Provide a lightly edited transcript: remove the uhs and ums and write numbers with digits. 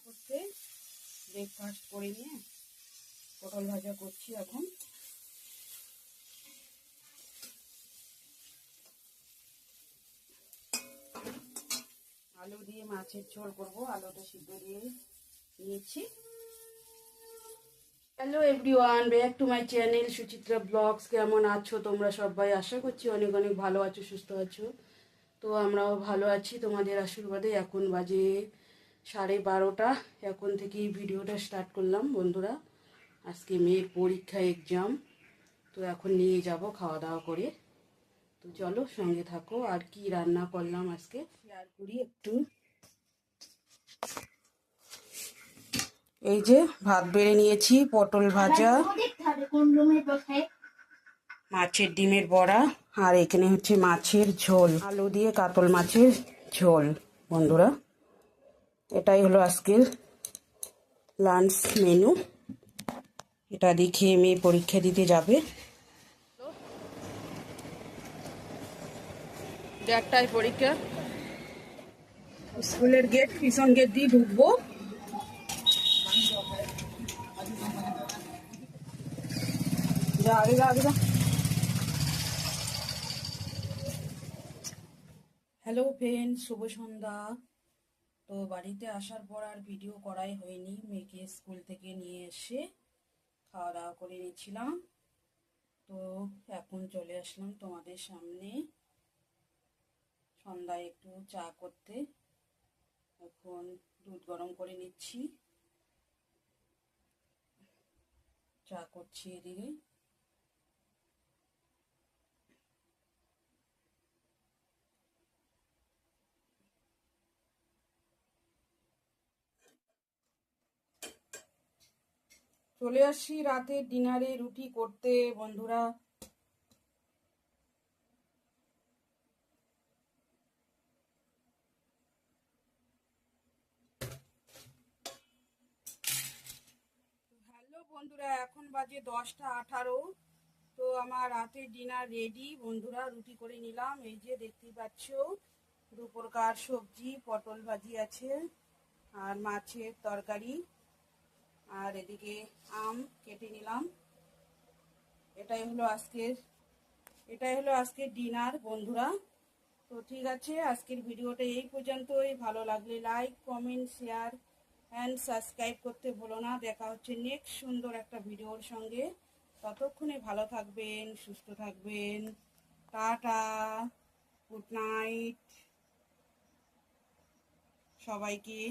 করতে ব্রেকফাস্ট করে নিয়ে পটল ভাজা করছি এখন। আলু দিয়ে মাছের ঝোল করবো, আলুটা সিদ্ধ দিয়ে নিয়েছি। Hello everyone, back to my channel Suchitra blogs. কেমন আছো তোমরা সবাই? আশা করছি অনেক অনেক ভালো আছো, সুস্থ আছো। তো আমরাও ভালো আছি তোমাদের আশীর্বাদে। এখন বাজে 12:30। এখন থেকেই ভিডিওটা স্টার্ট করলাম বন্ধুরা। আজকে মেয়ের পরীক্ষা, এক্সাম। তো এখন নিয়ে যাব খাওয়া দাওয়া করে। তো চলো সঙ্গে থাকো। আর কি রান্না করলাম আজকে শেয়ার করি একটু। এই যে ভাত বেড়ে নিয়েছি, পটল ভাজা, মাছের ডিমের বড়া, আর এখানে হচ্ছে মাছের ঝোল, আলু দিয়ে কাতল মাছের ঝোল। বন্ধুরা এটাই হলো আজকের লাঞ্চ মেনু। এটা দিয়ে খেয়ে মেয়ে পরীক্ষা দিতে যাবে। 1টায় পরীক্ষা। স্কুলের গেট, পিছন গেট দিয়ে ঢুকবো। হ্যালো ফ্রেন্ড, শুভ সন্ধ্যা। তো বাড়িতে আসার পর আর ভিডিও করাই হয়নি। মেয়েকে স্কুল থেকে নিয়ে এসে খাওয়া দাওয়া করে নিচ্ছিলাম। তো এখন চলে আসলাম তোমাদের সামনে সন্ধ্যায় একটু চা করতে। এখন দুধ গরম করে নিচ্ছি, চা করছি এদিকে। চলে আসি রাতের ডিনারে রুটি করতে বন্ধুরা। হ্যালো বন্ধুরা, এখন বাজে 10টা 18। তো আমার রাতের ডিনার রেডি বন্ধুরা। রুটি করে নিলাম, এই যে দেখতেই পাচ্ছ। দুপুরকার সবজি, পটল ভাজি আছে, আর মাছের তরকারি, আর এদিকে আম কেটে নিলাম। এটাই হলো আজকের ডিনার বন্ধুরা। তো ঠিক আছে, আজকের ভিডিওটা এই পর্যন্তই। ভালো লাগলে like, comment, share and subscribe করতে ভুলো না। দেখা হচ্ছে নেক্সট সুন্দর একটা ভিডিওর সঙ্গে। ততক্ষণে ভালো থাকবেন, সুস্থ থাকবেন। টাটা, গুড নাইট সবাইকে।